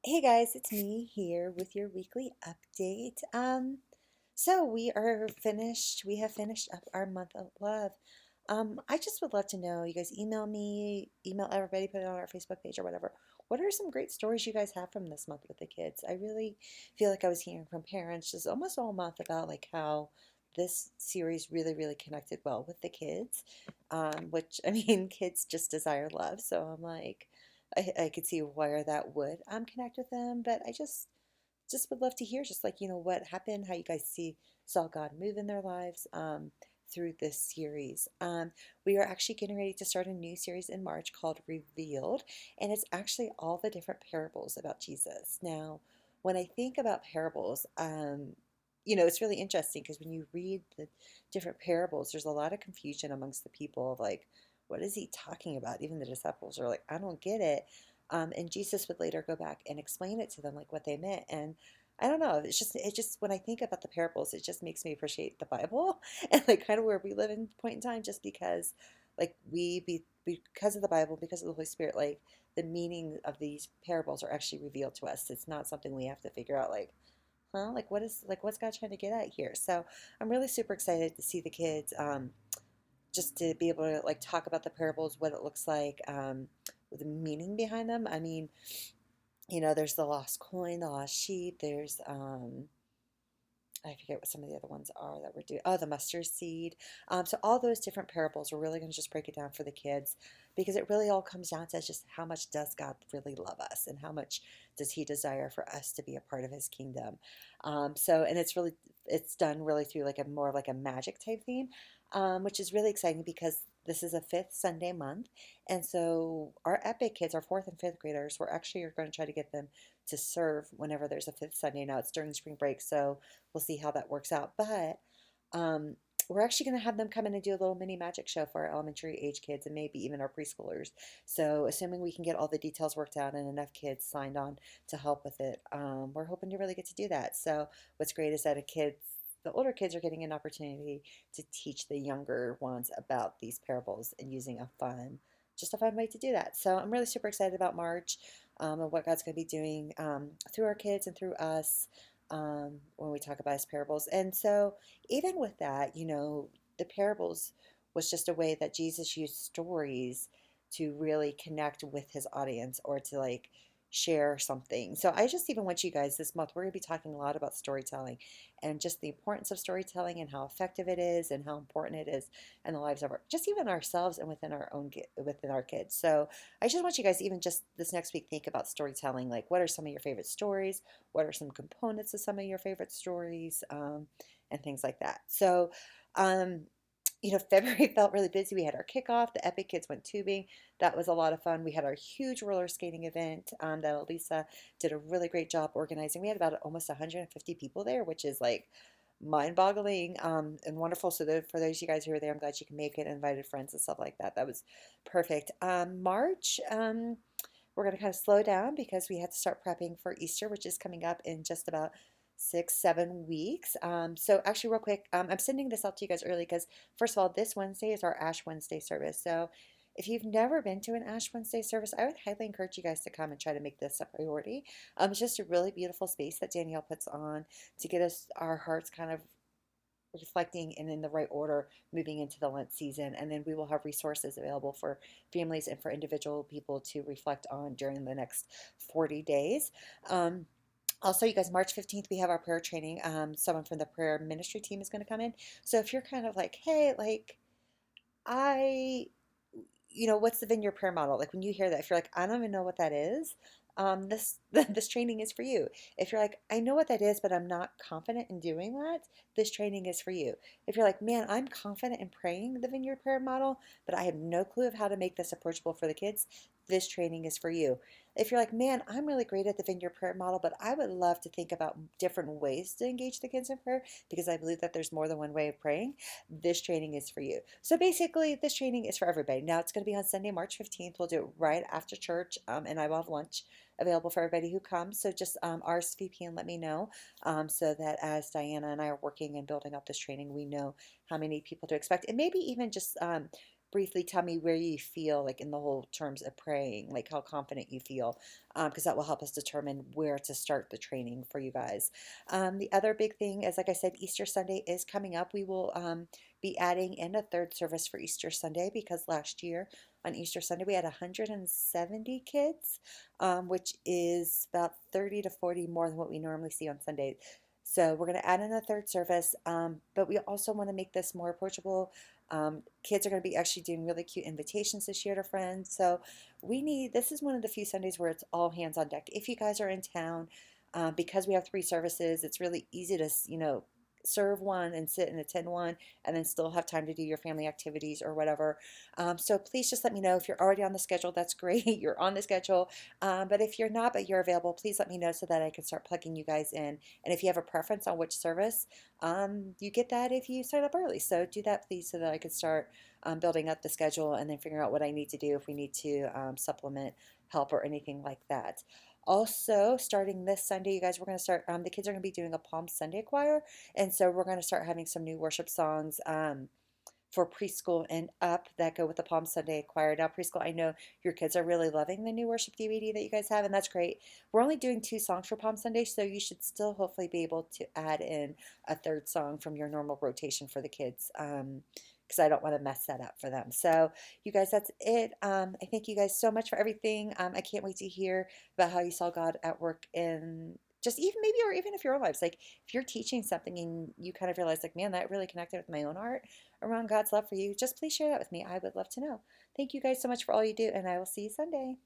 Hey guys, it's me here with your weekly update. So we are finished. We have finished up our month of love. I just would love to know, you guys email me, email everybody, put it on our Facebook page or whatever. What are some great stories you guys have from this month with the kids? I really feel like I was hearing from parents just almost all month about like how this series really connected well with the kids. Which I mean, kids just desire love. So I'm like, I could see where that would connect with them, but I just would love to hear just like what happened, how you guys saw God move in their lives through this series. We are actually getting ready to start a new series in March called Revealed, and it's actually all the different parables about Jesus. Now, when I think about parables, it's really interesting because when you read the different parables, there's a lot of confusion amongst the people of like, what is he talking about? Even the disciples are like, I don't get it. And Jesus would later go back and explain it to them, like what they meant. And I don't know. It just when I think about the parables, it just makes me appreciate the Bible and like kind of where we live in point in time, just because like because of the Bible, because of the Holy Spirit, like the meaning of these parables are actually revealed to us. It's not something we have to figure out like, huh? What's God trying to get at here? So I'm really super excited to see the kids. Just to be able to like talk about the parables, what it looks like, with the meaning behind them. I mean, there's the lost coin, the lost sheep. There's I forget what some of the other ones are that we're doing. Oh, the mustard seed. So all those different parables, we're really going to just break it down for the kids because it really all comes down to just how much does God really love us and how much does He desire for us to be a part of His kingdom. And it's done really through like a more like a magic type theme, which is really exciting because this is a fifth Sunday month, and so our Epic kids, our fourth and fifth graders, we're actually are going to try to get them to serve whenever there's a fifth Sunday. Now it's during spring break, so we'll see how that works out. But um, we're actually going to have them come in and do a little mini magic show for our elementary age kids and maybe even our preschoolers. So, assuming we can get all the details worked out and enough kids signed on to help with it, we're hoping to really get to do that. So, what's great is that the older kids are getting an opportunity to teach the younger ones about these parables and using just a fun way to do that. So, I'm really super excited about March. And what God's going to be doing through our kids and through us when we talk about his parables. And so, even with that, the parables was just a way that Jesus used stories to really connect with his audience or to like share something. So, I just even want you guys this month, we're going to be talking a lot about storytelling and just the importance of storytelling and how effective it is and how important it is in the lives of just even ourselves and within our kids. So, I just want you guys even just this next week think about storytelling. Like, what are some of your favorite stories? What are some components of some of your favorite stories, and things like that. So, um, February felt really busy. We had our kickoff. The Epic Kids went tubing. That was a lot of fun. We had our huge roller skating event that Elisa did a really great job organizing. We had about almost 150 people there, which is like mind-boggling and wonderful. So for those of you guys who are there, I'm glad you can make it. Invited friends and stuff like that. That was perfect. March. We're going to kind of slow down because we had to start prepping for Easter, which is coming up in just about 6, 7 weeks. So actually, real quick, I'm sending this out to you guys early because first of all, this Wednesday is our Ash Wednesday service. So if you've never been to an Ash Wednesday service, I would highly encourage you guys to come and try to make this a priority. It's just a really beautiful space that Danielle puts on to get us our hearts kind of reflecting and in the right order moving into the Lent season. And then we will have resources available for families and for individual people to reflect on during the next 40 days. Also, you guys, March 15th, we have our prayer training. Someone from the prayer ministry team is going to come in. So if you're kind of like, hey, like, I what's the vineyard prayer model? Like when you hear that, if you're like, I don't even know what that is, this this training is for you. If you're like, I know what that is, but I'm not confident in doing that, this training is for you. If you're like, man, I'm confident in praying the vineyard prayer model, but I have no clue of how to make this approachable for the kids, this training is for you. If you're like, man, I'm really great at the vineyard prayer model, but I would love to think about different ways to engage the kids in prayer because I believe that there's more than one way of praying, this training is for you. So basically, this training is for everybody. Now it's going to be on Sunday, March 15th. We'll do it right after church, and I will have lunch available for everybody who comes. So just RSVP and let me know so that as Diana and I are working and building up this training, we know how many people to expect. And maybe even just briefly tell me where you feel like in the whole terms of praying, like how confident you feel, because that will help us determine where to start the training for you guys. The other big thing is, like I said, Easter Sunday is coming up. We will be adding in a third service for Easter Sunday because last year on Easter Sunday we had 170 kids, which is about 30 to 40 more than what we normally see on Sundays. So we're going to add in a third service, but we also want to make this more approachable. Kids are going to be actually doing really cute invitations this year to friends. So this is one of the few Sundays where it's all hands on deck. If you guys are in town, because we have three services, it's really easy to, serve one and sit and attend one and then still have time to do your family activities or whatever. So please just let me know if you're already on the schedule. That's great. You're on the schedule. But if you're not, but you're available, please let me know so that I can start plugging you guys in. And if you have a preference on which service, you get that if you sign up early. So do that, please, so that I can start building up the schedule and then figuring out what I need to do if we need to supplement help or anything like that. Also, starting this Sunday, you guys, we're going to start, the kids are going to be doing a Palm Sunday choir. And so we're going to start having some new worship songs for preschool and up that go with the Palm Sunday choir. Now, preschool, I know your kids are really loving the new worship DVD that you guys have, and that's great. We're only doing 2 songs for Palm Sunday, so you should still hopefully be able to add in a third song from your normal rotation for the kids. Because I don't want to mess that up for them. So, you guys, that's it. I thank you guys so much for everything. I can't wait to hear about how you saw God at work in just even maybe, or even if your own lives, like if you're teaching something and you kind of realize, like, man, that really connected with my own heart around God's love for you, just please share that with me. I would love to know. Thank you guys so much for all you do, and I will see you Sunday.